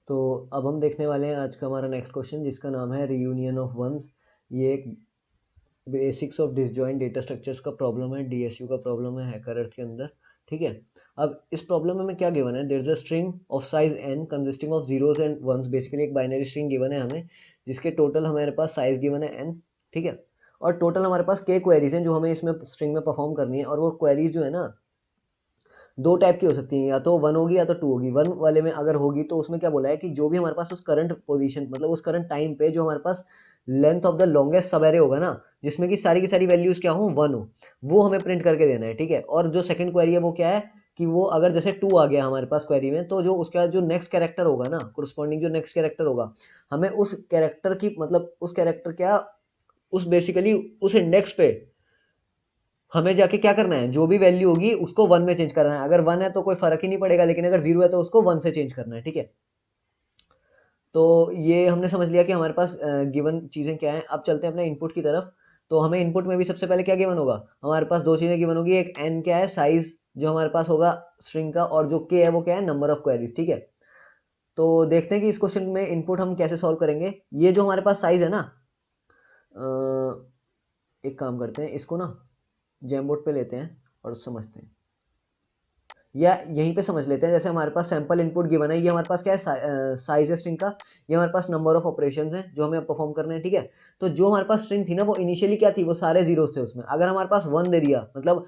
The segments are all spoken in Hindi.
तो अब हम देखने वाले हैं आज का हमारा नेक्स्ट क्वेश्चन, जिसका नाम है रियूनियन ऑफ वंस। ये एक basics of disjoint data structures का प्रॉब्लम है, डीएसयू का प्रॉब्लम है हैकर अर्थ के अंदर। ठीक है, अब इस प्रॉब्लम में हमें क्या गिवन है, there is a string of size n consisting of zeros and ones. Basically एक बाइनरी स्ट्रिंग गिवन है हमें, जिसके टोटल हमारे पास साइज गिवन है n। ठीक है, और टोटल हमारे पास k क्वेरीज हैं जो हमें इसमें स्ट्रिंग में परफॉर्म करनी है। और वो क्वेरीज जो है ना, दो टाइप की हो सकती हैं, या तो वन होगी या तो टू होगी। वन वाले में अगर होगी तो उसमें क्या बोला है कि जो भी हमारे पास उस करंट पोजीशन, मतलब उस करंट टाइम पे जो हमारे पास लेंथ ऑफ द लॉन्गेस्ट सब एरे होगा ना, जिसमें कि सारी की सारी वैल्यूज क्या हो, वन हो, वो हमें प्रिंट करके देना है। ठीक है, और जो सेकंड क्वेरी है वो क्या है कि वो अगर जैसे टू आ गया हमारे पास क्वेरी में, तो जो उसका जो नेक्स्ट कैरेक्टर होगा ना, कोरस्पॉन्डिंग जो नेक्स्ट कैरेक्टर होगा, हमें उस कैरेक्टर की, मतलब उस कैरेक्टर क्या, उस बेसिकली उस इंडेक्स पे हमें जाके क्या करना है, जो भी वैल्यू होगी उसको वन में चेंज करना है। अगर वन है तो कोई फर्क ही नहीं पड़ेगा, लेकिन अगर जीरो है तो उसको वन से चेंज करना है। ठीक है, तो ये हमने समझ लिया कि हमारे पास गिवन चीज़ें क्या हैं। अब चलते हैं अपने इनपुट की तरफ। तो हमें इनपुट में भी सबसे पहले क्या गिवन होगा, हमारे पास दो चीज़ें गिवन होगी। एक एन क्या है, साइज जो हमारे पास होगा स्ट्रिंग का, और जो के है वो क्या है, नंबर ऑफ क्वेरीज। ठीक है, तो देखते हैं कि इस क्वेश्चन में इनपुट हम कैसे सॉल्व करेंगे। ये जो हमारे पास साइज है ना, एक काम करते हैं, इसको ना जैमबोर्ड पे लेते हैं और समझते हैं, या यहीं पे समझ लेते हैं। जैसे हमारे पास सैंपल इनपुट गिवन है, ये हमारे पास क्या है, साइज है स्ट्रिंग का। ये हमारे पास नंबर ऑफ ऑपरेशंस हैं जो हमें परफॉर्म करने हैं। ठीक है, तो जो हमारे पास स्ट्रिंग थी ना, वो इनिशियली क्या थी, वो सारे जीरोस थे उसमें। अगर हमारे पास वन दे दिया, मतलब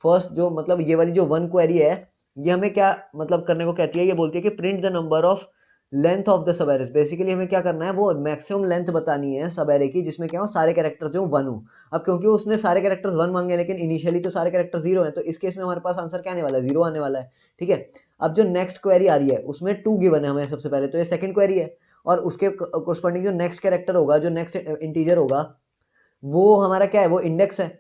फर्स्ट जो, मतलब ये वाली जो वन क्वेरी है, ये हमें क्या मतलब करने को कहती है, ये बोलती है कि print the number of length of the sub arrays. Basically हमें क्या करना है, वो मैक्सिमम लेंथ बतानी है सब एरे की, जिसमें क्या हो, सारे कैरेक्टर जो वन हो। अब क्योंकि उसने सारे कैरेक्टर्स वन मांगे, लेकिन इनिशियली तो सारे कैरेक्टर जीरो हैं, तो इस केस में हमारे पास आंसर क्या आने वाला है, जीरो आने वाला है। ठीक है, अब जो नेक्स्ट क्वेरी आ रही है उसमें टू गिवन है हमें सबसे पहले, तो ये सेकंड क्वेरी है। और उसके कोरस्पॉन्डिंग जो नेक्स्ट कैरेक्टर होगा, जो नेक्स्ट इंटीजर होगा, वो हमारा क्या है, वो इंडेक्स है।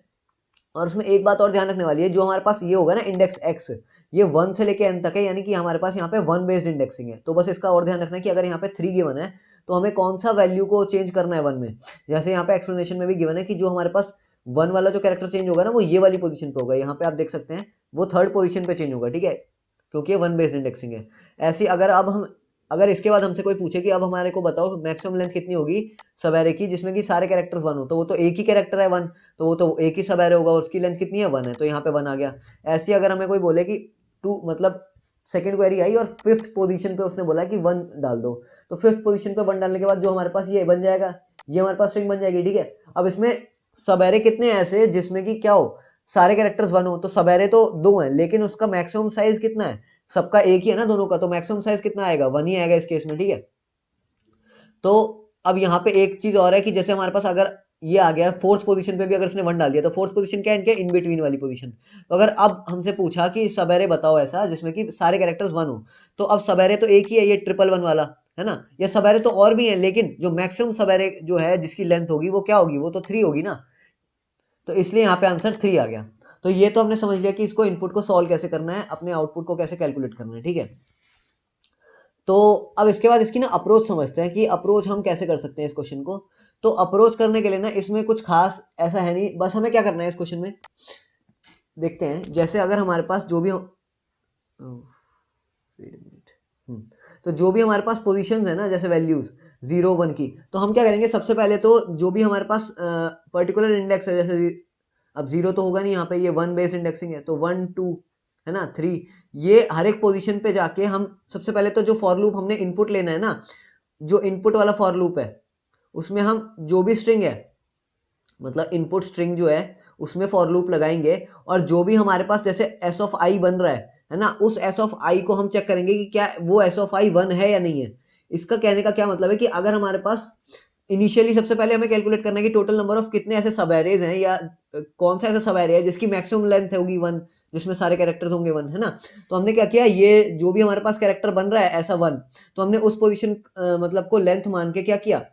और उसमें एक बात और ध्यान रखने वाली है, जो हमारे पास ये होगा ना इंडेक्स एक्स, ये वन से लेके एन तक है, यानी कि हमारे पास यहाँ पे वन बेस्ड इंडेक्सिंग है। तो बस इसका और ध्यान रखना है कि अगर यहाँ पे थ्री गिवन है तो हमें कौन सा वैल्यू को चेंज करना है वन में। जैसे यहाँ पे एक्सप्लेनेशन में भी गिवन है कि जो हमारे पास वन वाला जो कैरेक्टर चेंज होगा ना, वो ये वाली पोजीशन पे होगा। यहाँ पे आप देख सकते हैं वो थर्ड पोजीशन पे चेंज होगा। ठीक है, क्योंकि ये वन बेस्ड इंडेक्सिंग है। ऐसी अगर अब हम, अगर इसके बाद हमसे कोई पूछे कि अब हमारे को बताओ मैक्सिमम लेंथ कितनी होगी सब एरे की, जिसमें कि सारे कैरेक्टर्स वन हो, तो वो तो एक ही कैरेक्टर है वन, तो वो तो एक ही सब एरे होगा, उसकी लेंथ कितनी है, वन है, तो यहाँ पे वन आ गया। ऐसी अगर हमें कोई बोले कि टू, मतलब सेकंड क्वेरी आई और फिफ्थ पोजीशन पे उसने बोला कि वन डाल दो, तो फिफ्थ पोजीशन पे वन डालने के बाद जो हमारे पास ये बन जाएगा, ये हमारे पास स्ट्रिंग बन जाएगी। ठीक है, अब इसमें सब एरे कितने हैं ऐसे जिसमें कि क्या हो, सारे कैरेक्टर्स वन हो, तो सब एरे तो दो हैं, लेकिन उसका मैक्सिमम साइज कितना है, सबका एक ही है ना दोनों का, तो मैक्सिमम साइज कितना आएगा, वन ही आएगा इस केस में। ठीक है, तो अब यहाँ पे एक चीज और है कि जैसे हमारे पास अगर ये आ गया फोर्थ पोजीशन पे भी अगर इसने वन डाल दिया, तो फोर्थ पोजीशन क्या है इनके, इन बिटवीन वाली पोजीशन। तो अगर अब हमसे पूछा कि सबेरे बताओ ऐसा जिसमें कि सारे कैरेक्टर्स वन हो, तो अब सबेरे तो एक ही है, ये ट्रिपल वन वाला है ना। ये सबेरे तो और भी है, लेकिन जो मैक्सिमम सबेरे जो है जिसकी लेंथ होगी वो क्या होगी, वो तो थ्री होगी ना, तो इसलिए यहाँ पे आंसर थ्री आ गया। तो ये तो हमने समझ लिया कि इसको इनपुट को सॉल्व कैसे करना है, अपने आउटपुट को कैसे कैलकुलेट करना है। ठीक है, तो अब इसके बाद इसकी ना अप्रोच समझते हैं कि अप्रोच हम कैसे कर सकते हैं इस क्वेश्चन को। तो अप्रोच करने के लिए ना इसमें कुछ खास ऐसा है नहीं, बस हमें क्या करना है इस क्वेश्चन में, देखते हैं। जैसे अगर हमारे पास जो भी wait a minute, तो जो भी हमारे पास पोजीशंस है ना, जैसे वैल्यूज जीरो वन की, तो हम क्या करेंगे, सबसे पहले तो जो भी हमारे पास पर्टिकुलर इंडेक्स है, जैसे अब जीरो तो होगा नहीं यहाँ पे, ये वन बेस्ड इंडेक्सिंग है, तो वन टू है ना, थ्री, ये हर एक पोजीशन पे जाके हम सबसे पहले तो जो फॉर लूप हमने इनपुट लेना है ना, जो इनपुट वाला फॉर लूप है उसमें हम जो भी स्ट्रिंग है, मतलब इनपुट स्ट्रिंग जो है उसमें फॉर लूप लगाएंगे। और जो भी हमारे पास जैसे एस ऑफ आई बन रहा है ना, उस एस ऑफ आई को हम चेक करेंगे कि क्या वो एस ऑफ आई वन है या नहीं है। इसका कहने का क्या मतलब है कि अगर हमारे पास इनिशियली सबसे पहले हमें कैलकुलेट करना है कि टोटल नंबर ऑफ कितने ऐसे सब एरेज हैं, या कौन सा ऐसा सब एरे है जिसकी मैक्सिमम लेंथ होगी वन, जिसमें सारे कैरेक्टर्स होंगे वन, है ना। तो हमने क्या किया, ये जो भी हमारे पास कैरेक्टर बन रहा है ऐसा वन, तो हमने उस पोजीशन मतलब को लेंथ मान के क्या किया,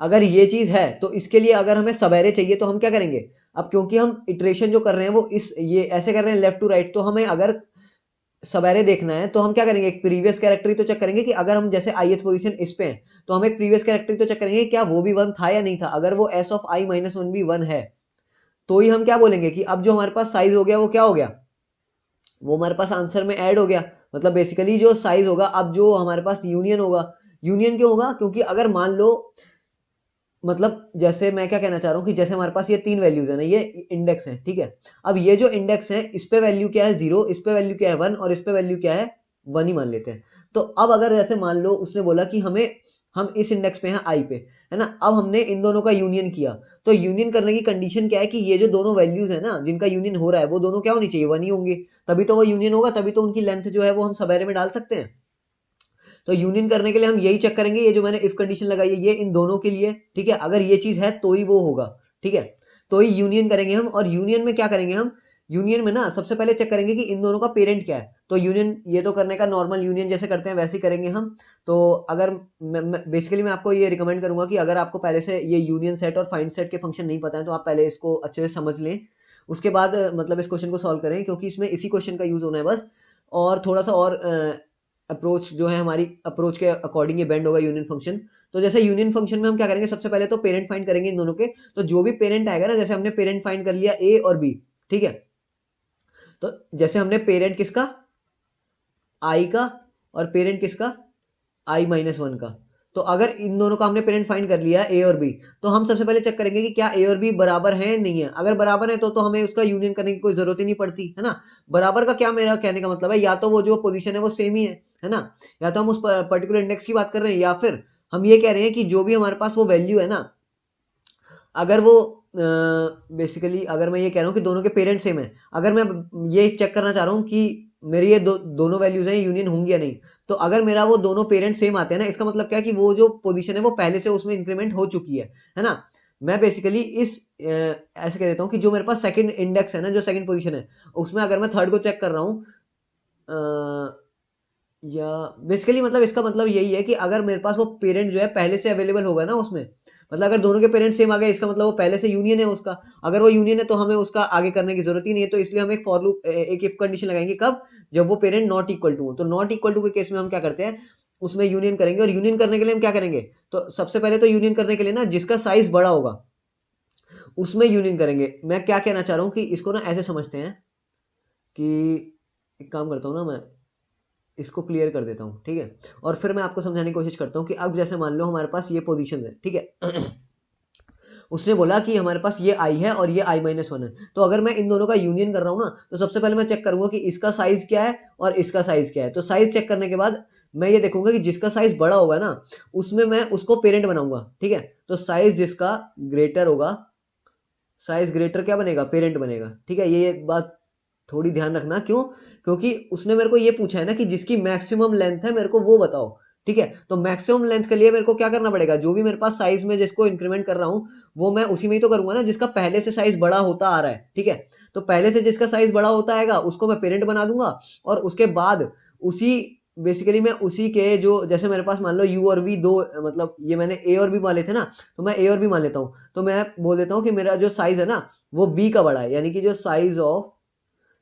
अगर ये चीज है तो इसके लिए अगर हमें सबेरे चाहिए तो हम क्या करेंगे, अब क्योंकि हम इटरेशन जो कर रहे हैं वो इस ये ऐसे कर रहे हैं लेफ्ट टू राइट, तो हमें अगर सबेरे देखना है तो हम क्या करेंगे, एक प्रीवियस कैरेक्टर ही तो चेक करेंगे कि अगर हम जैसे ith पोजीशन इस पे हैं तो हम एक प्रीवियस कैरेक्टर ही तो चेक करेंगे कि क्या वो भी वन था या नहीं था। अगर वो S of I minus one भी वन है तो ही हम क्या बोलेंगे कि अब जो हमारे पास साइज हो गया वो क्या हो गया, वो हमारे पास आंसर में ऐड हो गया। मतलब बेसिकली जो साइज होगा, अब जो हमारे पास यूनियन होगा, यूनियन क्यों होगा, क्योंकि अगर मान लो, मतलब जैसे मैं क्या कहना चाह रहा हूँ कि जैसे हमारे पास ये 3 वैल्यूज है ना, ये इंडेक्स है, ठीक है। अब ये जो इंडेक्स है, इस पे वैल्यू क्या है 0, इस पे वैल्यू क्या है 1 और इस पे वैल्यू क्या है 1 ही मान लेते हैं। तो अब अगर जैसे मान लो उसने बोला कि हम इस इंडेक्स पे हैं आई पे, है ना, अब हमने इन दोनों का यूनियन किया, तो यूनियन करने की कंडीशन क्या है कि ये जो दोनों वैल्यूज है ना जिनका यूनियन हो रहा है, वो दोनों क्या होनी चाहिए 1 ही होंगे, तभी तो वो यूनियन होगा, तभी तो उनकी लेंथ जो है वो हम सब एरे में डाल सकते हैं। तो यूनियन करने के लिए हम यही चेक करेंगे, ये जो मैंने इफ कंडीशन लगाई है ये इन दोनों के लिए, ठीक है। अगर ये चीज है तो ही वो होगा, ठीक है। तो ही यूनियन करेंगे हम, और यूनियन में क्या करेंगे हम, यूनियन में ना सबसे पहले चेक करेंगे कि इन दोनों का पेरेंट क्या है। तो यूनियन ये तो करने का नॉर्मल यूनियन जैसे करते हैं वैसे ही करेंगे हम। तो अगर बेसिकली मैं आपको ये रिकमेंड करूंगा कि अगर आपको पहले से ये यूनियन सेट और फाइंड सेट के फंक्शन नहीं पता है तो आप पहले इसको अच्छे से समझ लें, उसके बाद मतलब इस क्वेश्चन को सॉल्व करें, क्योंकि इसमें इसी क्वेश्चन का यूज होना है बस। और थोड़ा सा और अप्रोच जो है, हमारी अप्रोच के अकॉर्डिंग ये बेंड होगा यूनियन फंक्शन। तो जैसे यूनियन फंक्शन में हम क्या करेंगे, सबसे पहले तो पेरेंट फाइंड करेंगे इन दोनों के। तो जो भी पेरेंट आएगा ना, जैसे हमने पेरेंट फाइंड कर लिया ए और बी, ठीक है। तो जैसे हमने पेरेंट किसका, आई का, और पेरेंट किसका, आई माइनस वन का। तो अगर इन दोनों का हमने पेरेंट फाइंड कर लिया ए और बी, तो हम सबसे पहले चेक करेंगे कि क्या ए और बी बराबर है नहीं है। अगर बराबर है तो हमें उसका यूनियन करने की कोई जरूरत ही नहीं पड़ती, है ना। बराबर का क्या मेरा कहने का मतलब है, या तो वो जो पोजीशन है वो सेम ही है ना, या तो हम उस पर्टिकुलर इंडेक्स की बात कर रहे हैं, या फिर हम ये कह रहे हैं कि जो भी हमारे पास वो वैल्यू है ना, अगर वो बेसिकली अगर मैं ये कह रहा हूँ कि दोनों के पेरेंट सेम है, अगर मैं ये चेक करना चाह रहा हूँ कि मेरी ये दोनों वैल्यूज हैं यूनियन होंगी या नहीं, तो अगर मेरा वो दोनों पेरेंट सेम आते हैं ना, इसका मतलब क्या है कि वो जो पोजीशन है वो पहले से उसमें इंक्रीमेंट हो चुकी है ना। मैं बेसिकली इस ऐसे कह देता हूँ कि जो मेरे पास सेकंड इंडेक्स है ना, जो सेकंड पोजीशन है, उसमें अगर मैं थर्ड को चेक कर रहा हूँ, या बेसिकली मतलब इसका मतलब यही है कि अगर मेरे पास वो पेरेंट जो है पहले से अवेलेबल होगा ना उसमें, मतलब अगर दोनों के पेरेंट सेम आ गए, इसका मतलब वो पहले से यूनियन है उसका। अगर वो यूनियन है तो हमें उसका आगे करने की जरूरत ही नहीं है, तो इसलिए हम एक फॉर लूप, एक इफ कंडीशन लगाएंगे कब, जब वो पेरेंट नॉट इक्वल टू हो। तो नॉट इक्वल टू के केस में हम क्या करते हैं, उसमें यूनियन करेंगे। और यूनियन करने के लिए हम क्या करेंगे, तो सबसे पहले तो यूनियन करने के लिए ना जिसका साइज बड़ा होगा उसमें यूनियन करेंगे। मैं क्या कहना चाह रहा हूँ कि इसको ना ऐसे समझते हैं कि, एक काम करता हूँ ना, मैं इसको क्लियर कर देता हूँ, ठीक है। और फिर मैं आपको समझाने की कोशिश करता हूँ कि अब जैसे मान लो हमारे पास ये पोजीशन है, ठीक है। उसने बोला कि हमारे पास ये आई है और ये आई माइनस वन है। तो अगर मैं इन दोनों का यूनियन कर रहा हूँ ना, तो सबसे पहले मैं चेक करूंगा कि इसका साइज क्या है और इसका साइज क्या है। तो साइज चेक करने के बाद मैं ये देखूंगा कि जिसका साइज बड़ा होगा ना, उसमें मैं उसको पेरेंट बनाऊंगा, ठीक है। तो साइज जिसका ग्रेटर होगा, साइज ग्रेटर क्या बनेगा, पेरेंट बनेगा, ठीक है। ये बात थोड़ी ध्यान रखना, क्यों, क्योंकि उसने मेरे को ये पूछा है ना कि जिसकी मैक्सिमम लेंथ है मेरे को वो बताओ, ठीक है। तो मैक्सिमम लेंथ के लिए मेरे को क्या करना पड़ेगा, जो भी मेरे पास साइज में जिसको इंक्रीमेंट कर रहा हूं, वो मैं उसी में ही तो करूंगा ना जिसका पहले से साइज बड़ा होता आ रहा है, ठीक है। तो पहले से जिसका साइज बड़ा होता आएगा उसको मैं पेरेंट बना दूंगा, और उसके बाद उसी बेसिकली मैं उसी के जो, जैसे मेरे पास मान लो यू और वी दो, मतलब ये मैंने ए और बी मान लेते ना, तो मैं ए और बी मान लेता हूँ। तो मैं बोल देता हूँ कि मेरा जो साइज है ना वो बी का बड़ा है, यानी कि जो साइज ऑफ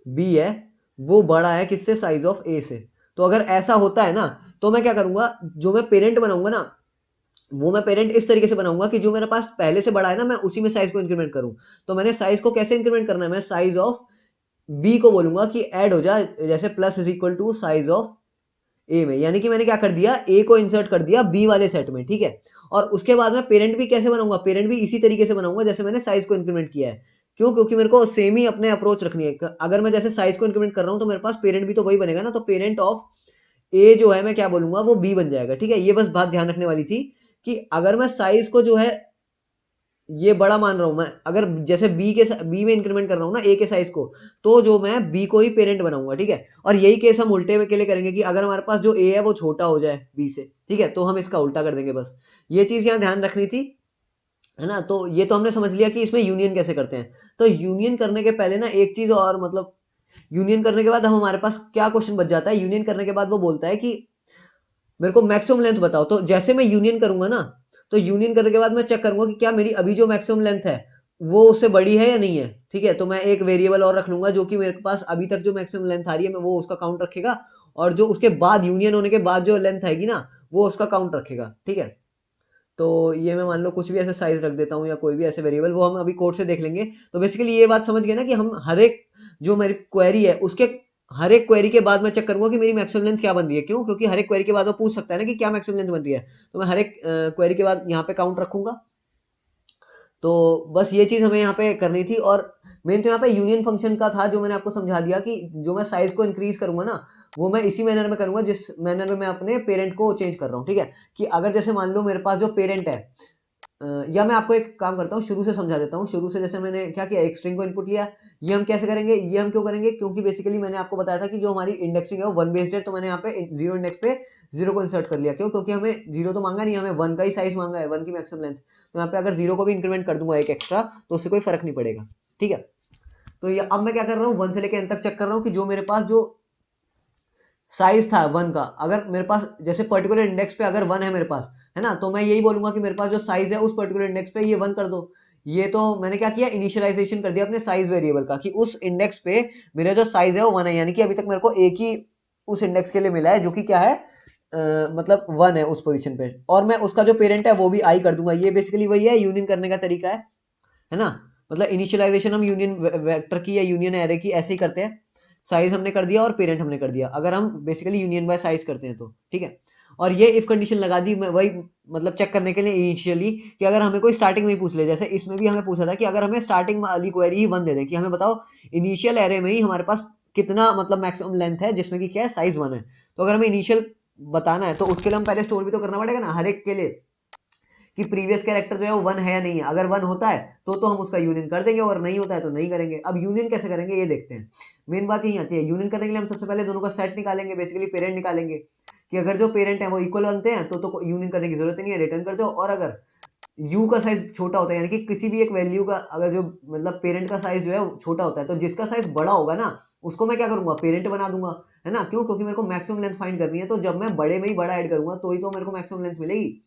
बी है वो बड़ा है किससे, साइज ऑफ ए से। तो अगर ऐसा होता है ना, तो मैं क्या करूंगा, जो मैं पेरेंट बनाऊंगा ना, वो मैं पेरेंट इस तरीके से बनाऊंगा कि जो मेरे पास पहले से बड़ा है ना, मैं उसी में साइज को इंक्रीमेंट करूं। तो मैंने साइज को कैसे इंक्रीमेंट करना है, मैं साइज ऑफ बी को बोलूंगा कि ऐड हो जाए, जैसे plus is equal to size of A में, यानी कि मैंने क्या कर दिया, ए को इंसर्ट कर दिया बी वाले सेट में, ठीक है। और उसके बाद मैं पेरेंट भी कैसे बनाऊंगा, पेरेंट भी इसी तरीके से बनाऊंगा जैसे मैंने साइज को इंक्रीमेंट किया है। क्यों, क्योंकि मेरे को सेम ही अपने अप्रोच रखनी है। अगर मैं जैसे साइज को इंक्रीमेंट कर रहा हूं तो मेरे पास पेरेंट भी तो वही बनेगा ना, तो पेरेंट ऑफ ए जो है मैं क्या बोलूंगा, वो बी बन जाएगा, ठीक है। ये बस बात ध्यान रखने वाली थी कि अगर मैं साइज को जो है ये बड़ा मान रहा हूं, मैं अगर जैसे बी में इंक्रीमेंट कर रहा हूं ना ए के साइज को, तो जो मैं बी को ही पेरेंट बनाऊंगा, ठीक है। और यही केस हम उल्टे के लिए करेंगे कि अगर हमारे पास जो ए है वो छोटा हो जाए बी से, ठीक है, तो हम इसका उल्टा कर देंगे। बस ये चीज यहाँ ध्यान रखनी थी, है ना। तो ये तो हमने समझ लिया कि इसमें यूनियन कैसे करते हैं। तो यूनियन करने के पहले ना एक चीज और, मतलब यूनियन करने के बाद हम हमारे पास क्या क्वेश्चन बच जाता है, यूनियन करने के बाद वो बोलता है कि मेरे को मैक्सिमम लेंथ बताओ। तो जैसे मैं यूनियन करूंगा ना, तो यूनियन करने के बाद मैं चेक करूंगा कि क्या मेरी अभी जो मैक्सिमम लेंथ है वो उससे बड़ी है या नहीं है, ठीक है। तो मैं एक वेरिएबल और रख लूंगा जो कि मेरे पास अभी तक जो मैक्सिमम लेंथ आ रही है मैं वो उसका काउंट रखेगा, और जो उसके बाद यूनियन होने के बाद जो लेंथ आएगी ना वो उसका काउंट रखेगा, ठीक है। तो ये मैं मान लो कुछ भी ऐसे साइज रख देता हूँ या कोई भी ऐसे वेरिएबल, वो हम अभी कोड से देख लेंगे। तो बेसिकली ये बात समझ गए ना कि हम हर एक जो मेरी क्वेरी है उसके हर एक क्वेरी के बाद मैं चेक करूंगा कि मेरी मैक्सिमम लेंथ क्या बन रही है। क्यों? क्योंकि हर एक क्वेरी के बाद वो पूछ सकता है ना कि क्या मैक्सिमम लेंथ बन रही है, तो मैं हर एक क्वेरी के बाद यहाँ पे काउंट रखूंगा। तो बस ये चीज़ हमें यहाँ पे करनी थी। और मेन तो यहाँ पे यूनियन फंक्शन का था, जो मैंने आपको समझा दिया कि जो मैं साइज को इंक्रीज करूंगा ना, वो मैं इसी मैनर में करूंगा जिस मैनर में मैं अपने पेरेंट को चेंज कर रहा हूँ। ठीक है, कि अगर जैसे मान लो मेरे पास जो पेरेंट है, या मैं आपको एक काम करता हूँ, शुरू से समझा देता हूँ। शुरू से जैसे मैंने क्या किया, एक स्ट्रिंग को इनपुट किया। ये हम कैसे करेंगे, ये हम क्यों करेंगे, क्योंकि बेसिकली मैंने आपको बताया था कि जो हमारी इंडेक्सिंग है वो वन बेस्ड है, तो मैंने यहाँ पे जीरो इंडेक्स पे जीरो को इंसर्ट कर लिया। क्यों? क्योंकि हमें जीरो तो मांगा नहीं, हमें वन का ही साइज मांगा है, वन की मैक्सिमम लेंथ। तो यहाँ पे अगर जीरो को भी इंक्रीमेंट कर दूंगा एक एक्स्ट्रा, तो उससे कोई फर्क नहीं पड़ेगा। ठीक है, तो ये अब मैं क्या कर रहा हूँ, वन से लेकर एन तक चेक कर रहा हूँ कि जो मेरे पास जो साइज था वन का, अगर मेरे पास जैसे पर्टिकुलर इंडेक्स पे अगर वन है मेरे पास, है ना, तो मैं यही बोलूंगा कि मेरे पास जो साइज है उस पर्टिकुलर इंडेक्स पे ये वन कर दो। ये तो मैंने क्या किया, इनिशियलाइजेशन कर दिया अपने साइज वेरिएबल का, कि उस इंडेक्स पे मेरा जो साइज है वो वन है, यानी कि अभी तक मेरे को एक ही उस इंडेक्स के लिए मिला है, जो कि क्या है, मतलब वन है उस पोजीशन पे। और मैं उसका जो पेरेंट है वो भी आई कर दूंगा। ये बेसिकली वही है यूनियन करने का तरीका है ना। मतलब इनिशियलाइजेशन हम यूनियन वेक्टर की या यूनियन एरे की ऐसे ही करते हैं। साइज हमने कर दिया और पेरेंट हमने कर दिया, अगर हम बेसिकली यूनियन बाय साइज करते हैं तो। ठीक है, और ये इफ कंडीशन लगा दी मैं वही, मतलब चेक करने के लिए इनिशियली, कि अगर हमें कोई स्टार्टिंग में ही पूछ ले, जैसे इसमें भी हमें पूछा था कि अगर हमें स्टार्टिंग वाली क्वेरी ही वन दे दें कि हमें बताओ इनिशियल एरे में ही हमारे पास कितना मतलब मैक्सिमम लेंथ है जिसमें कि क्या है, साइज वन है। तो अगर हमें इनिशियल बताना है तो उसके लिए हम पहले स्टोर भी तो करना पड़ेगा ना हर एक के लिए, कि प्रीवियस कैरेक्टर जो है वो वन है या नहीं है। अगर वन होता है तो हम उसका यूनियन कर देंगे, और नहीं होता है तो नहीं करेंगे। अब यूनियन कैसे करेंगे ये देखते हैं। मेन बात यही आती है, यूनियन करने के लिए हम सबसे पहले दोनों का सेट निकालेंगे, बेसिकली पेरेंट निकालेंगे, कि अगर जो पेरेंट है वो इक्वल बनते हैं तो यूनियन करने की जरूरत नहीं है, रिटर्न कर दो। और अगर यू का साइज छोटा होता है, यानी कि किसी भी एक वैल्यू का अगर जो मतलब पेरेंट का साइज जो है वो छोटा होता है, तो जिसका साइज बड़ा होगा ना उसको मैं क्या करूंगा, पेरेंट बना दूंगा, है ना। क्यों? क्योंकि मेरे को मैक्सिमम लेंथ फाइंड करनी है, तो जब मैं बड़े में ही बड़ा ऐड करूंगा तो ही तो मेरे को मैक्सिमम लेंथ मिलेगी।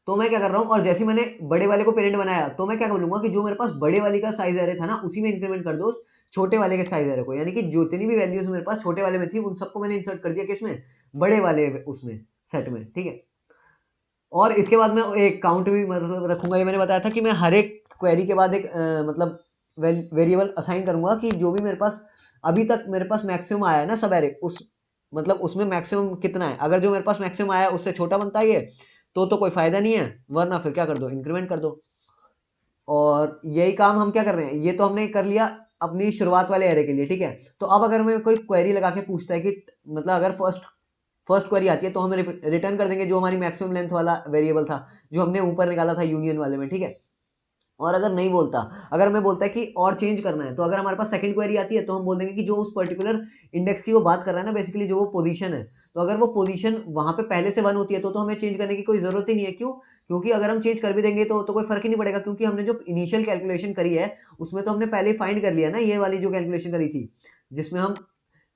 तो मैं क्या कर रहा हूँ, और जैसे ही मैंने बड़े वाले को पेरेंट बनाया, तो मैं क्या बोलूंगा कि जो मेरे पास बड़े वाले का साइज एरे था ना, उसी में इंक्रीमेंट कर दो छोटे वाले के साइज एरे को, यानी कि जितनी भी वैल्यूज मेरे पास छोटे वाले में थी उन सबको मैंने इंसर्ट कर दिया किसमें, बड़े वाले उसमें, सेट में। ठीक है, और इसके बाद मैं एक काउंट भी मतलब रखूंगा। ये मैंने बताया था कि मैं हर एक क्वेरी के बाद एक मतलब वेरिएबल असाइन करूंगा, कि जो भी मेरे पास अभी तक मेरे पास मैक्सिमम आया है ना सब एरे, उस मतलब उसमें मैक्सिमम कितना है। अगर जो मेरे पास मैक्सिमम आया है उससे छोटा बनता है ये, तो कोई फायदा नहीं है, वरना फिर क्या कर दो, इंक्रीमेंट कर दो। और यही काम हम क्या कर रहे हैं, ये तो हमने कर लिया अपनी शुरुआत वाले एरे के लिए। ठीक है, तो अब अगर मैं कोई क्वेरी लगा के पूछता है कि मतलब अगर फर्स्ट फर्स्ट क्वेरी आती है, तो हम रिटर्न कर देंगे जो हमारी मैक्सिमम लेंथ वाला वेरिएबल था, जो हमने ऊपर निकाला था यूनियन वाले में। ठीक है, और अगर नहीं बोलता, अगर मैं बोलता है कि और चेंज करना है, तो अगर हमारे पास सेकंड क्वेरी आती है तो हम बोल देंगे कि जो उस पर्टिकुलर इंडेक्स की वो बात कर रहा है ना, बेसिकली जो वो पोजीशन है, तो अगर वो पोजीशन वहां पे पहले से वन होती है तो हमें चेंज करने की कोई जरूरत ही नहीं है। क्यों? क्योंकि अगर हम चेंज कर भी देंगे तो कोई फर्क ही नहीं पड़ेगा, क्योंकि हमने जो इनिशियल कैलकुलेशन करी है उसमें तो हमने पहले ही फाइंड कर लिया ना, ये वाली जो कैलकुलेशन करी थी जिसमें हम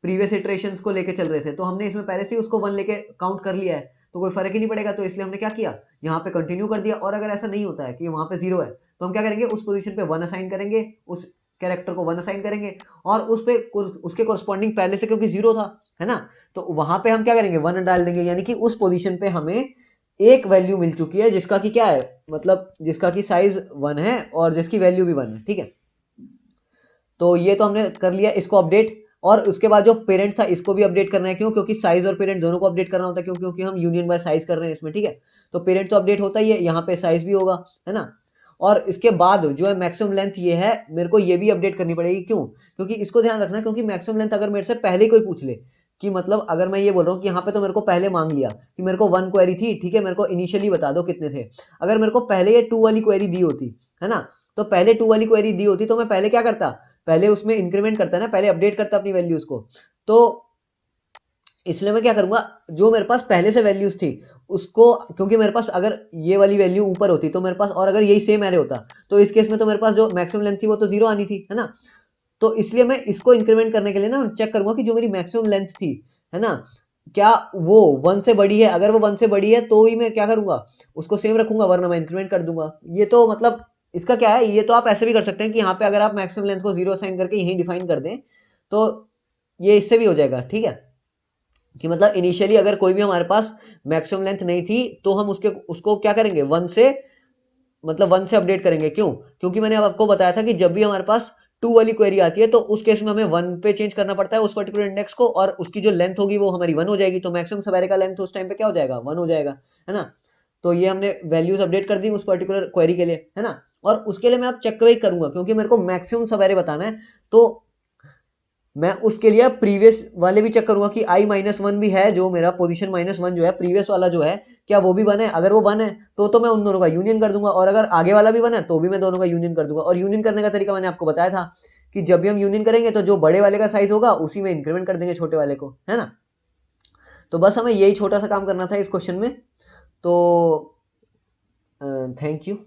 प्रीवियस इटरेशंस को लेके चल रहे थे, तो हमने इसमें पहले से ही उसको वन लेके काउंट कर लिया है, तो कोई फर्क ही नहीं पड़ेगा। तो इसलिए हमने क्या किया, यहाँ पे कंटिन्यू कर दिया। और अगर ऐसा नहीं होता है कि वहां पे जीरो है, तो हम क्या करेंगे, उस पोजीशन पे वन असाइन करेंगे, उस कैरेक्टर को वन असाइन करेंगे, और उस पे उसके कोरस्पॉन्डिंग पहले से क्योंकि जीरो था, है ना, तो वहां पे हम क्या करेंगे, वन डाल देंगे, यानी कि उस पोजीशन पे हमें एक वैल्यू मिल चुकी है जिसका कि क्या है, मतलब जिसका कि साइज वन है और जिसकी वैल्यू भी वन है। ठीक है, तो ये तो हमने कर लिया इसको अपडेट। और उसके बाद जो पेरेंट था इसको भी अपडेट करना है। क्यों? क्योंकि साइज और पेरेंट दोनों को अपडेट करना होता है। क्यों? क्योंकि हम यूनियन बाय साइज कर रहे हैं इसमें। ठीक है, तो पेरेंट तो अपडेट होता ही है, यहाँ पे साइज भी होगा, है ना। और इसके बाद जो है मैक्सिमम लेंथ ये है, मेरे को ये भी अपडेट करनी पड़ेगी। क्यों? क्योंकि इसको ध्यान रखना, क्योंकि मैक्सिमम लेंथ अगर मेरे से पहले ही कोई पूछ ले, कि मतलब अगर मैं ये बोल रहा हूँ कि यहाँ पे तो मेरे को पहले मांग लिया कि मेरे को वन क्वेरी थी, ठीक है, मेरे को इनिशियली बता दो कितने थे। अगर मेरे को पहले ये टू वाली क्वेरी दी होती, है ना, तो पहले टू वाली क्वेरी दी होती तो मैं पहले क्या करता, पहले उसमें इंक्रीमेंट करता है ना, पहले अपडेट करता अपनी वैल्यूज को। तो इसलिए मैं क्या करूंगा, जो मेरे पास पहले से वैल्यूज थी उसको, क्योंकि मेरे पास अगर ये वाली वैल्यू ऊपर होती तो मेरे पास, और अगर यही सेम एरे होता तो इस केस में तो मेरे पास जो मैक्सिमम लेंथ थी वो तो जीरो आनी थी, है ना। तो इसलिए मैं इसको इंक्रीमेंट करने के लिए ना चेक करूंगा कि जो मेरी मैक्सिमम लेंथ थी, है ना, क्या वो वन से बड़ी है। अगर वो वन से बड़ी है तो ही मैं क्या करूंगा, उसको सेम रखूंगा, वरना मैं इंक्रीमेंट कर दूंगा। ये तो मतलब इसका क्या है, ये तो आप ऐसे भी कर सकते हैं कि यहाँ पे अगर आप मैक्सिमम लेंथ को जीरो साइन करके यहीं डिफाइन कर दें, तो ये इससे भी हो जाएगा। ठीक है, कि मतलब इनिशियली अगर कोई भी हमारे पास मैक्सिमम लेंथ नहीं थी तो हम उसको क्या करेंगे, वन से मतलब वन से अपडेट करेंगे। क्यों? क्योंकि मैंने आपको बताया था कि जब भी हमारे पास 2 वाली क्वेरी आती है तो उस केस में हमें 1 पे चेंज करना पड़ता है उस पर्टिकुलर इंडेक्स को, और उसकी जो लेंथ होगी वो हमारी 1 हो जाएगी, तो मैक्सिमम सवेरे का लेंथ उस टाइम पे क्या हो जाएगा, 1 हो जाएगा, है ना। तो ये हमने वैल्यूज अपडेट कर दी उस पर्टिकुलर क्वेरी के लिए, है ना। और उसके लिए मैं अब चेक वेक करूंगा क्योंकि मेरे को मैक्सिमम सवेरे बताना है, तो मैं उसके लिए प्रीवियस वाले भी चेक करूंगा कि i-1 भी है, जो मेरा पोजीशन -1 जो है प्रीवियस वाला जो है, क्या वो भी 1 है। अगर वो 1 है तो मैं उन दोनों का यूनियन कर दूंगा, और अगर आगे वाला भी 1 है तो भी मैं दोनों का यूनियन कर दूंगा। और यूनियन करने का तरीका मैंने आपको बताया था कि जब भी हम यूनियन करेंगे तो जो बड़े वाले का साइज होगा उसी में इंक्रीमेंट कर देंगे छोटे वाले को, है ना। तो बस हमें यही छोटा सा काम करना था इस क्वेश्चन में। तो थैंक यू।